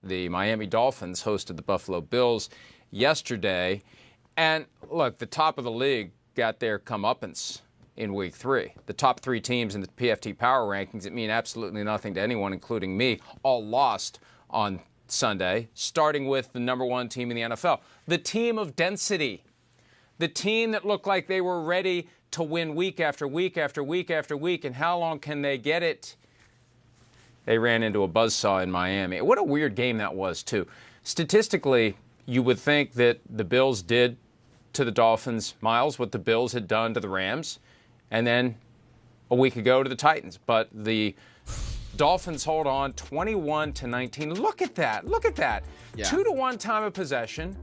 The Miami Dolphins hosted the Buffalo Bills yesterday. And look, the top of the league got their comeuppance in Week 3. The top 3 teams in the PFT Power Rankings that mean absolutely nothing to anyone, including me, all lost on Sunday, starting with the number 1 team in the NFL. The team of density. The team that looked like they were ready to win week after week after week after week. And how long can they get it? They ran into a buzzsaw in Miami. What a weird game that was, too. Statistically, you would think that the Bills did to the Dolphins, Myles, what the Bills had done to the Rams, and then a week ago to the Titans. But the Dolphins hold on 21-19. Look at that. Look at that. Yeah. 2-to-1 time of possession,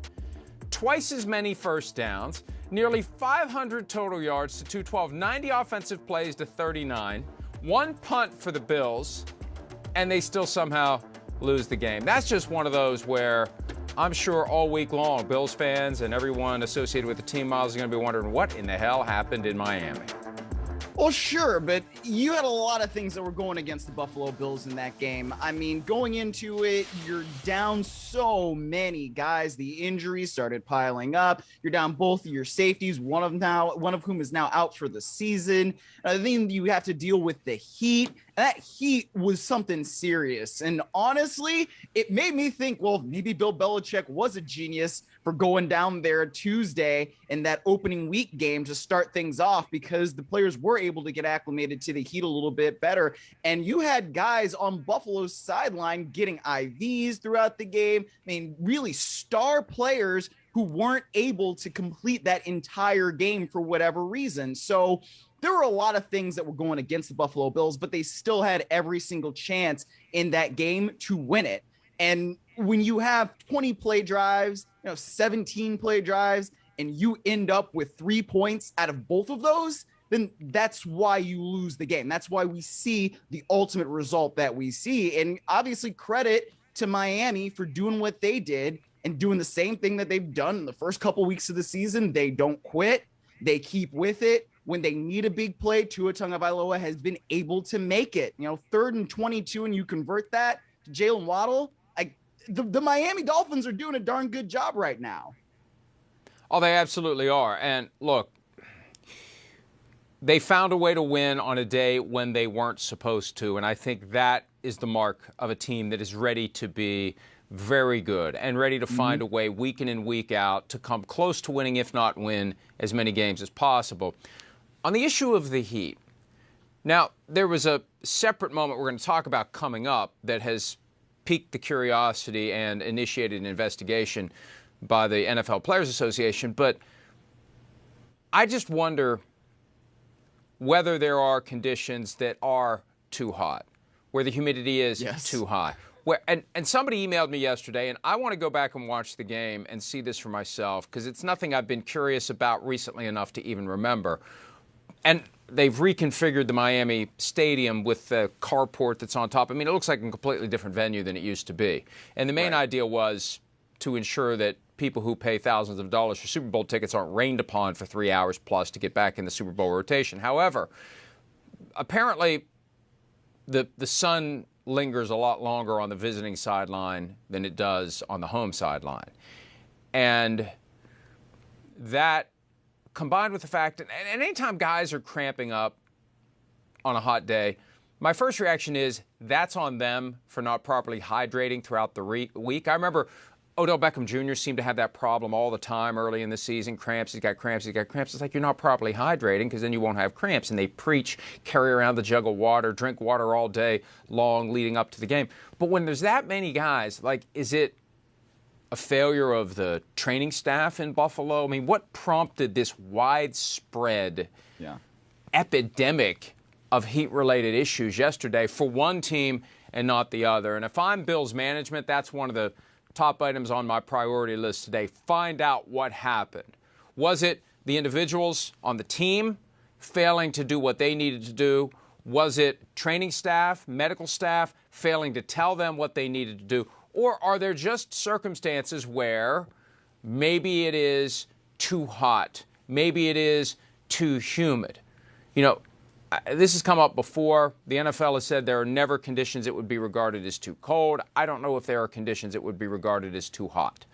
twice as many first downs, nearly 500 total yards to 212, 90 offensive plays to 39, 1 punt for the Bills, and they still somehow lose the game. That's just one of those where I'm sure all week long, Bills fans and everyone associated with the team, Myles, is going to be wondering what in the hell happened in Miami. Well, sure, but you had a lot of things that were going against the Buffalo Bills in that game. I mean, going into it, you're down so many guys. The injuries started piling up. You're down both of your safeties, one of whom is now out for the season. Then you have to deal with the heat. And that heat was something serious. And honestly, it made me think, well, maybe Bill Belichick was a genius for going down there Tuesday in that opening week game to start things off, because the players were able to get acclimated to the heat a little bit better. And you had guys on Buffalo's sideline getting IVs throughout the game. I mean, really star players who weren't able to complete that entire game for whatever reason. So there were a lot of things that were going against the Buffalo Bills, but they still had every single chance in that game to win it. And when you have 20 play drives, 17 play drives, and you end up with 3 points out of both of those, then that's why you lose the game. That's why we see the ultimate result that we see. And obviously credit to Miami for doing what they did and doing the same thing that they've done in the first couple weeks of the season. They don't quit. They keep with it. When they need a big play, Tua Tagovailoa has been able to make it. 3rd and 22, and you convert that to Jalen Waddle. The Miami Dolphins are doing a darn good job right now. Oh, they absolutely are. And look, they found a way to win on a day when they weren't supposed to. And I think that is the mark of a team that is ready to be very good and ready to find a way week in and week out to come close to winning, if not win, as many games as possible. On the issue of the heat, now, there was a separate moment we're going to talk about coming up that has piqued the curiosity and initiated an investigation by the NFL Players Association. But I just wonder whether there are conditions that are too hot, where the humidity is too high. And somebody emailed me yesterday, and I want to go back and watch the game and see this for myself, because it's nothing I've been curious about recently enough to even remember. And they've reconfigured the Miami Stadium with the carport that's on top. I mean, it looks like a completely different venue than it used to be. And the main idea was to ensure that people who pay thousands of dollars for Super Bowl tickets aren't rained upon for 3 hours plus to get back in the Super Bowl rotation. However, apparently the sun lingers a lot longer on the visiting sideline than it does on the home sideline. And that, combined with the fact that anytime guys are cramping up on a hot day, my first reaction is that's on them for not properly hydrating throughout the week. I remember Odell Beckham Jr. seemed to have that problem all the time early in the season. Cramps, he's got cramps, he's got cramps. It's like you're not properly hydrating, because then you won't have cramps. And they preach, carry around the jug of water, drink water all day long leading up to the game. But when there's that many guys, is it a failure of the training staff in Buffalo? I mean, what prompted this widespread epidemic of heat-related issues yesterday for one team and not the other? And if I'm Bills management, that's one of the top items on my priority list today. Find out what happened. Was it the individuals on the team failing to do what they needed to do? Was it training staff, medical staff failing to tell them what they needed to do? Or are there just circumstances where maybe it is too hot, maybe it is too humid? This has come up before. The NFL has said there are never conditions it would be regarded as too cold. I don't know if there are conditions it would be regarded as too hot.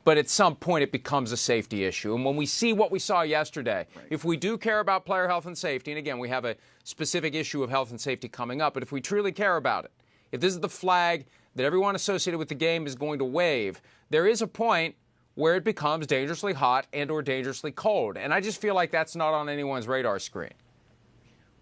But at some point, it becomes a safety issue. And when we see what we saw yesterday, if we do care about player health and safety, and again, we have a specific issue of health and safety coming up, but if we truly care about it, if this is the flag that everyone associated with the game is going to wave, there is a point where it becomes dangerously hot and or dangerously cold. And I just feel like that's not on anyone's radar screen.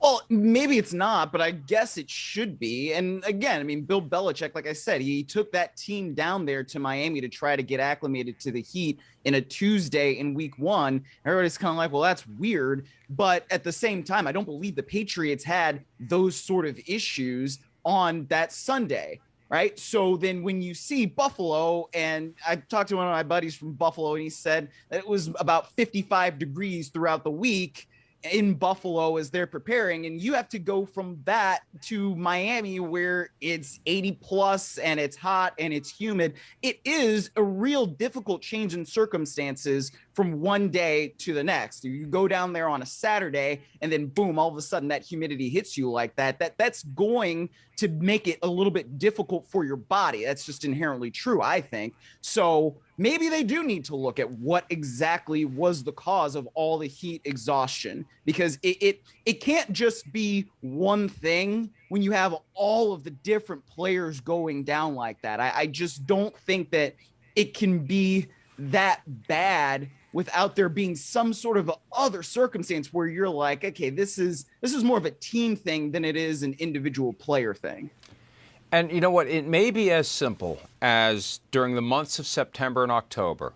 Well, maybe it's not, but I guess it should be. And again, I mean, Bill Belichick, like I said, he took that team down there to Miami to try to get acclimated to the heat in a Tuesday in week 1. Everybody's kind of like, well, that's weird. But at the same time, I don't believe the Patriots had those sort of issues on that Sunday, right? So then when you see Buffalo, and I talked to one of my buddies from Buffalo, and he said that it was about 55 degrees throughout the week in Buffalo as they're preparing, and you have to go from that to Miami where it's 80 plus and it's hot and it's humid. It is a real difficult change in circumstances from one day to the next. You go down there on a Saturday and then boom, all of a sudden that humidity hits you like that's going to make it a little bit difficult for your body. That's just inherently true, I think. So maybe they do need to look at what exactly was the cause of all the heat exhaustion, because it can't just be one thing when you have all of the different players going down like that. I just don't think that it can be that bad without there being some sort of other circumstance where you're like, okay, this is more of a team thing than it is an individual player thing. And you know what? It may be as simple as during the months of September and October,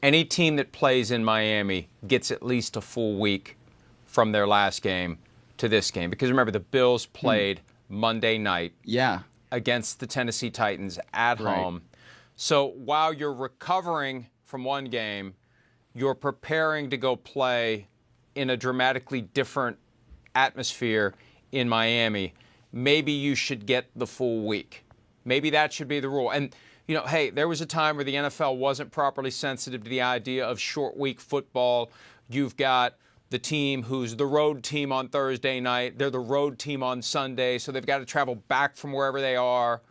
any team that plays in Miami gets at least a full week from their last game to this game. Because remember, the Bills played Monday night against the Tennessee Titans at home. So while you're recovering from one game, you're preparing to go play in a dramatically different atmosphere in Miami. Maybe you should get the full week. Maybe that should be the rule. And, you know, hey, there was a time where the NFL wasn't properly sensitive to the idea of short week football. You've got the team who's the road team on Thursday night. They're the road team on Sunday, so they've got to travel back from wherever they are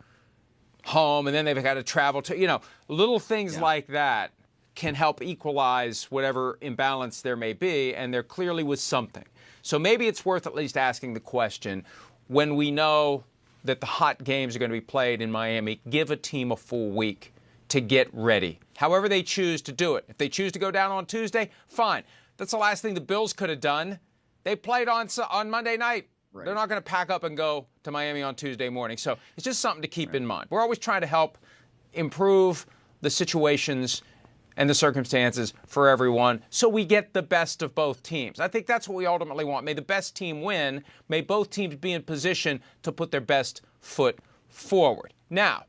home, and then they've got to travel to, you know, little things like that can help equalize whatever imbalance there may be, and there clearly was something. So maybe it's worth at least asking the question, when we know that the hot games are going to be played in Miami, give a team a full week to get ready. However they choose to do it. If they choose to go down on Tuesday, fine. That's the last thing the Bills could have done. They played on Monday night. Right. They're not going to pack up and go to Miami on Tuesday morning. So it's just something to keep in mind. We're always trying to help improve the situations and the circumstances for everyone so we get the best of both teams. I think that's what we ultimately want. May the best team win. May both teams be in position to put their best foot forward. Now,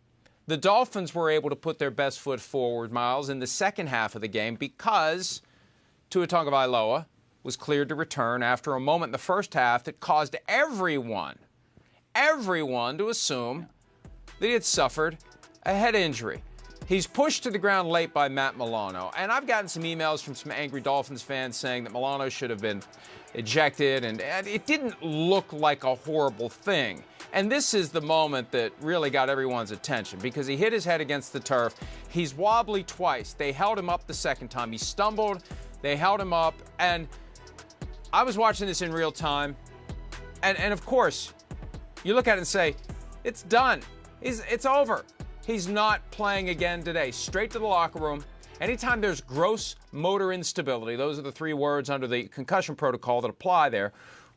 the Dolphins were able to put their best foot forward, Myles, in the second half of the game because Tua Tagovailoa was cleared to return after a moment in the first half that caused everyone to assume that he had suffered a head injury. He's pushed to the ground late by Matt Milano, and I've gotten some emails from some angry Dolphins fans saying that Milano should have been ejected, and it didn't look like a horrible thing. And this is the moment that really got everyone's attention because he hit his head against the turf. He's wobbly twice. They held him up the second time. He stumbled. They held him up, and I was watching this in real time, and of course, you look at it and say, it's done. It's over. He's not playing again today. Straight to the locker room. Anytime there's gross motor instability, those are the three words under the concussion protocol that apply there,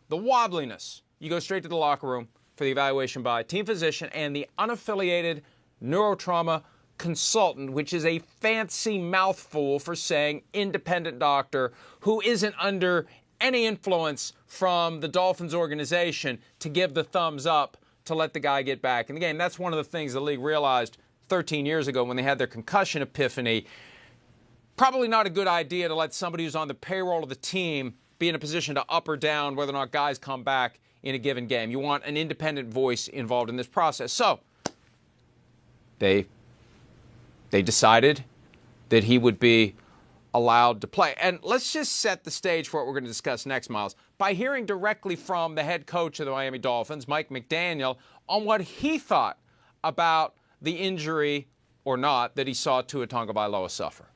the wobbliness, you go straight to the locker room for the evaluation by a team physician and the unaffiliated neurotrauma consultant, which is a fancy mouthful for saying independent doctor who isn't under any influence from the Dolphins organization to give the thumbs up to let the guy get back in the game. That's one of the things the league realized 13 years ago when they had their concussion epiphany. Probably not a good idea to let somebody who's on the payroll of the team be in a position to up or down whether or not guys come back in a given game. You want an independent voice involved in this process. So they decided that he would be allowed to play. And let's just set the stage for what we're going to discuss next, Myles, by hearing directly from the head coach of the Miami Dolphins, Mike McDaniel, on what he thought about the injury or not that he saw Tua Tagovailoa suffer.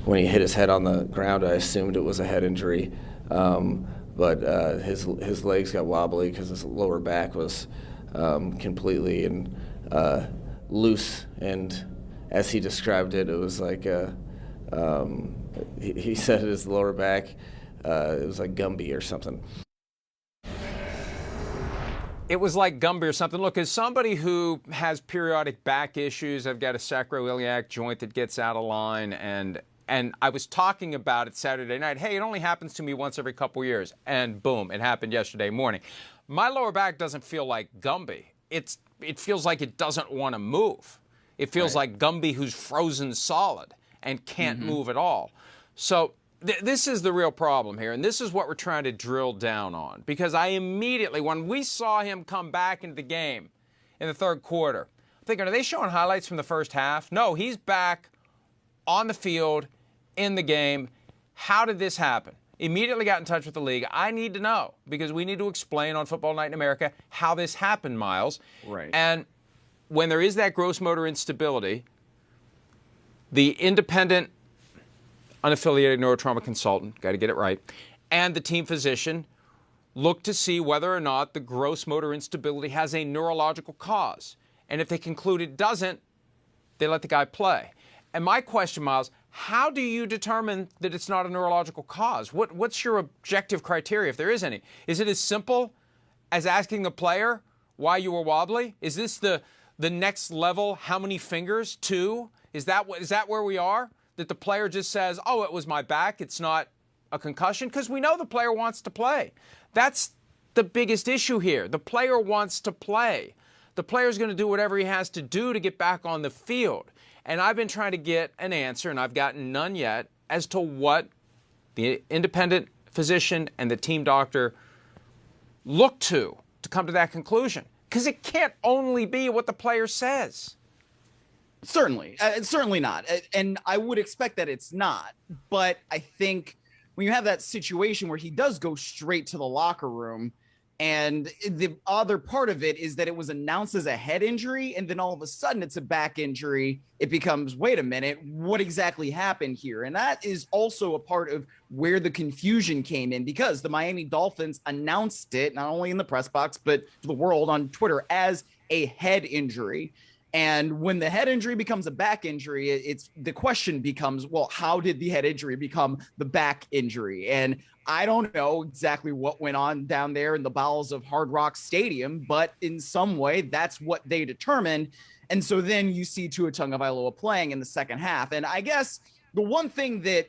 When he hit his head on the ground, I assumed it was a head injury, but his legs got wobbly because his lower back was completely loose, and as he described it, it was like he said his lower back, it was like Gumby or something. It was like Gumby or something. Look, as somebody who has periodic back issues, I've got a sacroiliac joint that gets out of line, and I was talking about it Saturday night. Hey, it only happens to me once every couple years, and boom, it happened yesterday morning. My lower back doesn't feel like Gumby. It feels like it doesn't want to move. It feels like Gumby who's frozen solid and can't move at all. So this is the real problem here, and this is what we're trying to drill down on. Because I immediately, when we saw him come back into the game in the third quarter, I'm thinking, are they showing highlights from the first half? No, he's back on the field in the game. How did this happen? Immediately got in touch with the league. I need to know, because we need to explain on Football Night in America how this happened, Myles. Right. And when there is that gross motor instability, the independent, unaffiliated neurotrauma consultant, got to get it right, and the team physician look to see whether or not the gross motor instability has a neurological cause. And if they conclude it doesn't, they let the guy play. And my question, Myles, how do you determine that it's not a neurological cause? What's your objective criteria, if there is any? Is it as simple as asking the player why you were wobbly? Is this the next level, how many fingers, 2? Is that where we are? That the player just says, oh, it was my back, it's not a concussion? Because we know the player wants to play. That's the biggest issue here. The player wants to play. The player's going to do whatever he has to do to get back on the field. And I've been trying to get an answer, and I've gotten none yet, as to what the independent physician and the team doctor look to come to that conclusion. Because it can't only be what the player says. Certainly. It's certainly not. And I would expect that it's not. But I think when you have that situation where he does go straight to the locker room, and the other part of it is that it was announced as a head injury, and then all of a sudden it's a back injury, it becomes, wait a minute, what exactly happened here? And that is also a part of where the confusion came in, because the Miami Dolphins announced it, not only in the press box, but to the world on Twitter, as a head injury. And when the head injury becomes a back injury, it's the question becomes, well, how did the head injury become the back injury? And I don't know exactly what went on down there in the bowels of Hard Rock Stadium, but in some way, that's what they determined. And so then you see Tua Tagovailoa playing in the second half. And I guess the one thing that,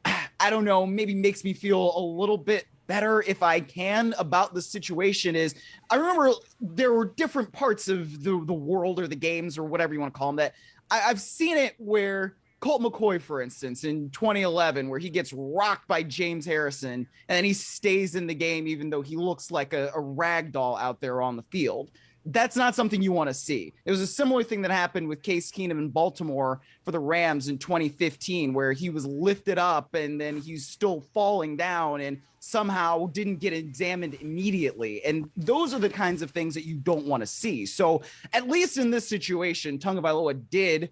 I don't know, maybe makes me feel a little bit better, if I can, about the situation is, I remember there were different parts of the world or the games or whatever you want to call them that I've seen it where Colt McCoy, for instance, in 2011, where he gets rocked by James Harrison and then he stays in the game even though he looks like a rag doll out there on the field. That's not something you want to see. It was a similar thing that happened with Case Keenum in Baltimore for the Rams in 2015, where he was lifted up and then he's still falling down and somehow didn't get examined immediately. And those are the kinds of things that you don't want to see. So at least in this situation, Tagovailoa did,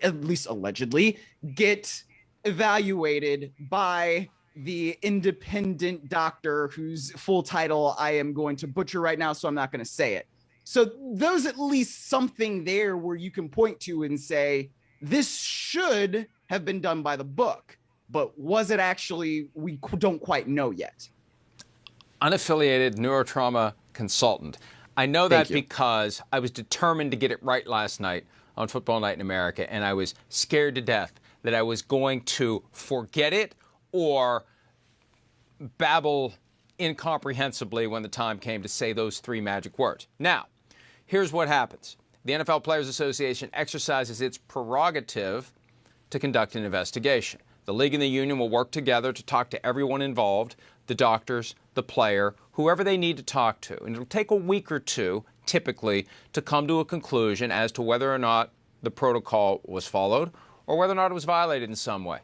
at least allegedly, get evaluated by the independent doctor whose full title I am going to butcher right now, so I'm not going to say it. So there's at least something there where you can point to and say, this should have been done by the book, but was it actually? We don't quite know yet. Unaffiliated neurotrauma consultant. I know that because I was determined to get it right last night on Football Night in America, and I was scared to death that I was going to forget it or babble incomprehensibly when the time came to say those 3 magic words. Now, here's what happens. The NFL Players Association exercises its prerogative to conduct an investigation. The league and the union will work together to talk to everyone involved, the doctors, the player, whoever they need to talk to. And it'll take a week or two, typically, to come to a conclusion as to whether or not the protocol was followed or whether or not it was violated in some way.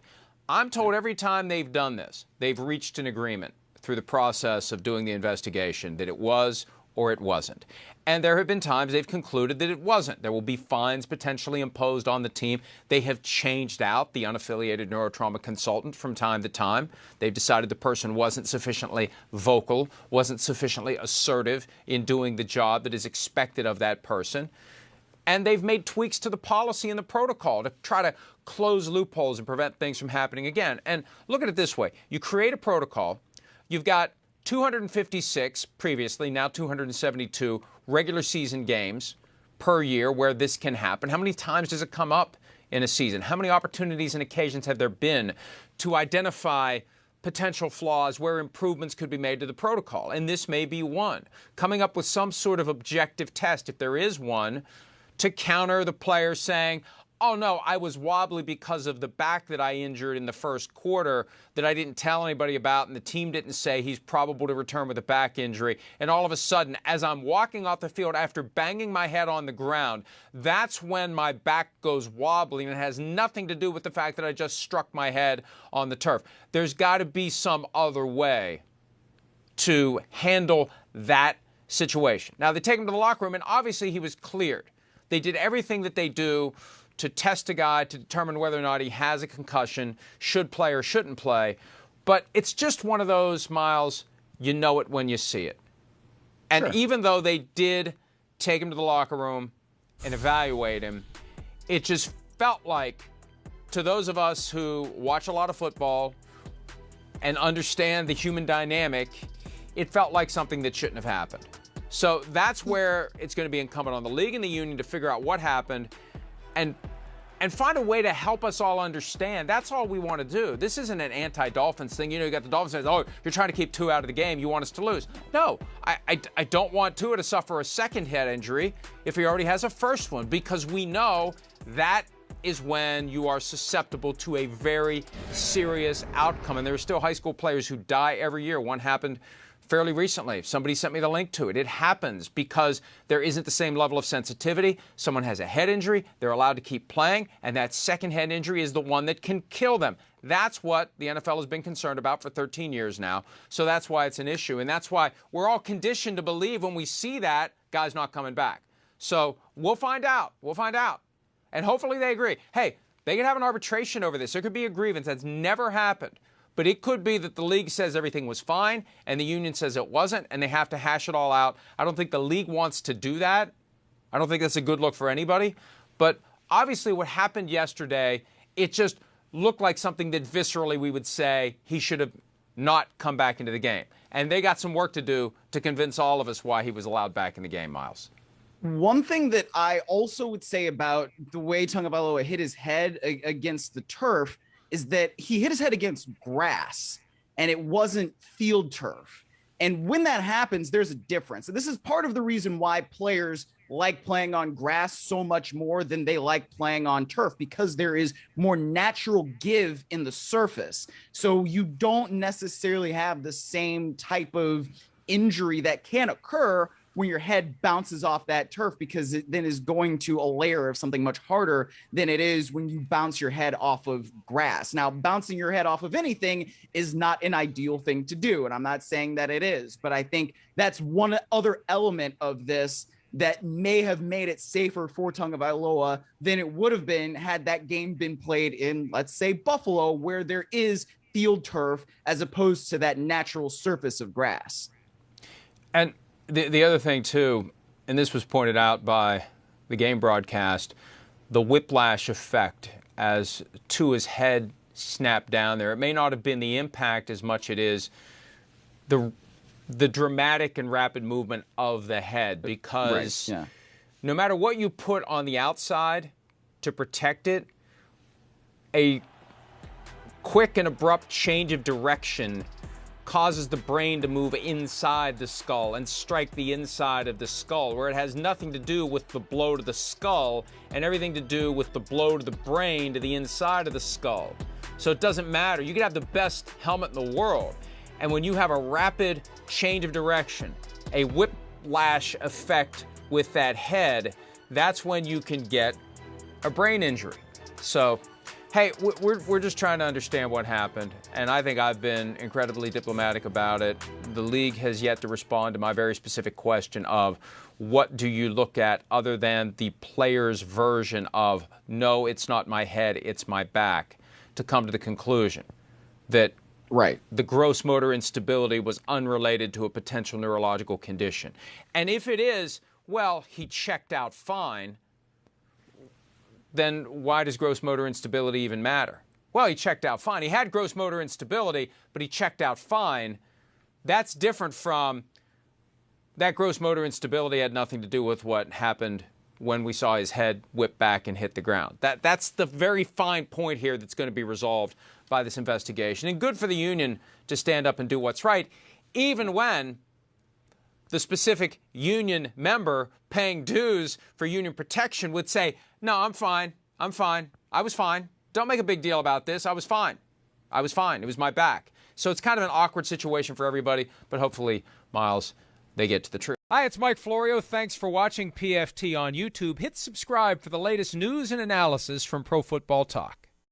I'm told every time they've done this, they've reached an agreement through the process of doing the investigation that it was or it wasn't. And there have been times they've concluded that it wasn't. There will be fines potentially imposed on the team. They have changed out the unaffiliated neurotrauma consultant from time to time. They've decided the person wasn't sufficiently vocal, wasn't sufficiently assertive in doing the job that is expected of that person. And they've made tweaks to the policy and the protocol to try to close loopholes and prevent things from happening again. And look at it this way. You create a protocol. You've got 256 previously, now 272 regular season games per year where this can happen. How many times does it come up in a season? How many opportunities and occasions have there been to identify potential flaws where improvements could be made to the protocol? And this may be one. Coming up with some sort of objective test, if there is one, to counter the players saying, oh, no, I was wobbly because of the back that I injured in the first quarter that I didn't tell anybody about, and the team didn't say he's probable to return with a back injury. And all of a sudden, as I'm walking off the field after banging my head on the ground, that's when my back goes wobbly, and it has nothing to do with the fact that I just struck my head on the turf. There's got to be some other way to handle that situation. Now, they take him to the locker room, and obviously he was cleared. They did everything that they do to test a guy to determine whether or not he has a concussion, should play or shouldn't play. But it's just one of those, Myles, you know it when you see it. And sure. Even though they did take him to the locker room and evaluate him, it just felt like, to those of us who watch a lot of football and understand the human dynamic, it felt like something that shouldn't have happened. So that's where it's going to be incumbent on the league and the union to figure out what happened and find a way to help us all understand. That's all we want to do. This isn't an anti-Dolphins thing. You know, you got the Dolphins saying, oh, you're trying to keep Tua out of the game. You want us to lose. No, I don't want Tua to suffer a second head injury if he already has a first one, because we know that is when you are susceptible to a very serious outcome. And there are still high school players who die every year. One happened fairly recently. Somebody sent me the link to it. It happens because there isn't the same level of sensitivity. Someone has a head injury, they're allowed to keep playing, and that second head injury is the one that can kill them. That's what the NFL has been concerned about for 13 years now. So that's why it's an issue, and that's why we're all conditioned to believe when we see that, guy's not coming back. So we'll find out. We'll find out. And hopefully they agree. Hey, they can have an arbitration over this. There could be a grievance. That's never happened. But it could be that the league says everything was fine and the union says it wasn't, and they have to hash it all out. I don't think the league wants to do that. I don't think that's a good look for anybody. But obviously what happened yesterday, it just looked like something that viscerally we would say he should have not come back into the game. And they got some work to do to convince all of us why he was allowed back in the game, Myles. One thing that I also would say about the way Tua Tagovailoa hit his head against the turf is that he hit his head against grass and it wasn't field turf. And when that happens, there's a difference. And this is part of the reason why players like playing on grass so much more than they like playing on turf, because there is more natural give in the surface. So you don't necessarily have the same type of injury that can occur when your head bounces off that turf, because it then is going to a layer of something much harder than it is when you bounce your head off of grass. Now, bouncing your head off of anything is not an ideal thing to do, and I'm not saying that it is, but I think that's one other element of this that may have made it safer for Tua Tagovailoa than it would have been had that game been played in, let's say, Buffalo, where there is field turf as opposed to that natural surface of grass. And the other thing, too, and this was pointed out by the game broadcast, the whiplash effect as Tua's head snapped down there. It may not have been the impact as much it is the dramatic and rapid movement of the head, because no matter what you put on the outside to protect it, a quick and abrupt change of direction causes the brain to move inside the skull and strike the inside of the skull, where it has nothing to do with the blow to the skull and everything to do with the blow to the brain to the inside of the skull. So it doesn't matter. You can have the best helmet in the world, and when you have a rapid change of direction, a whiplash effect with that head, that's when you can get a brain injury. So Hey, we're just trying to understand what happened, and I think I've been incredibly diplomatic about it. The league has yet to respond to my very specific question of what do you look at other than the player's version of, no, it's not my head, it's my back, to come to the conclusion that the gross motor instability was unrelated to a potential neurological condition. And if it is, well, he checked out fine. Then why does gross motor instability even matter? Well, he checked out fine. He had gross motor instability, but he checked out fine. That's different from that gross motor instability had nothing to do with what happened when we saw his head whip back and hit the ground. That's the very fine point here that's going to be resolved by this investigation. And good for the union to stand up and do what's right, even when the specific union member paying dues for union protection would say, no, I'm fine. I'm fine. I was fine. Don't make a big deal about this. I was fine. I was fine. It was my back. So it's kind of an awkward situation for everybody, but hopefully, Myles, they get to the truth. Hi, it's Mike Florio. Thanks for watching PFT on YouTube. Hit subscribe for the latest news and analysis from Pro Football Talk.